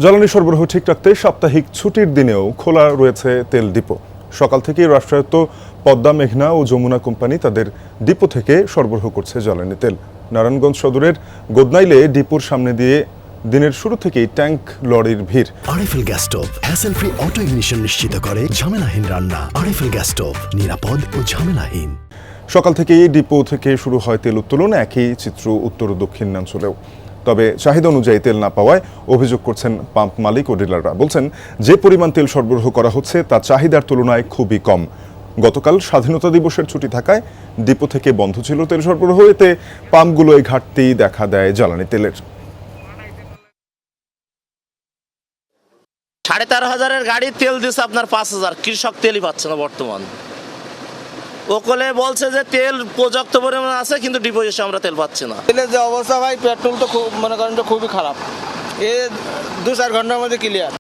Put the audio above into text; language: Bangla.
জ্বালানি সরবরাহ ঠিক রাখতে সাপ্তাহিক ছুটির দিনেও খোলা রয়েছে তেল ডিপো। সকাল থেকেই রাষ্ট্রায়ত্ত পদ্মা, মেঘনা ও যমুনা কোম্পানি তাদের ডিপো থেকে সরবরাহ করছে জ্বালানি তেল। নারায়ণগঞ্জ সদরের গোদনাইলে ডিপোর সামনে দিয়ে দিনের শুরু থেকেই ট্যাঙ্ক লরির ভিড়। RFL gas stove hassle free auto ignition নিশ্চিত করে ঝামেলাহীন রান্না। আরএফএল গ্যাস স্টোভ নিরাপদ ও ঝামেলাহীন। সকাল থেকেই ডিপো থেকে শুরু হয় তেল উত্তোলন। একই চিত্র উত্তর ও দক্ষিণাঞ্চলেও। তবে চাহিদা অনুযায়ী তেল না পাওয়ায় অভিযোগ করছেন পাম্প মালিক ও ডিলাররা। বলছেন, যে পরিমাণ তেল সরবরাহ করা হচ্ছে তা চাহিদার তুলনায় খুবই কম। গতকাল স্বাধীনতা দিবসের ছুটি থাকায় ডিপো থেকে বন্ধ ছিল তেল সরবরাহ। এতে পাম্পগুলোয় ঘাটতি দেখা দেয় জ্বালানি তেলের। 13,500 গাড়ি তেল দিচ্ছে আপনার 5,000। কৃষক তেলই পাচ্ছে না বর্তমান। ওকলে বলছে যে তেল পর্যাপ্ত পরিমাণে আছে, কিন্তু ডিপো এসে আমরা তেল পাচ্ছি না। তেলের যে অবস্থা ভাই, পেট্রোল তো খুব মনে করেন খুবই খারাপ। এ 2-4 ঘন্টার মধ্যে ক্লিয়ার।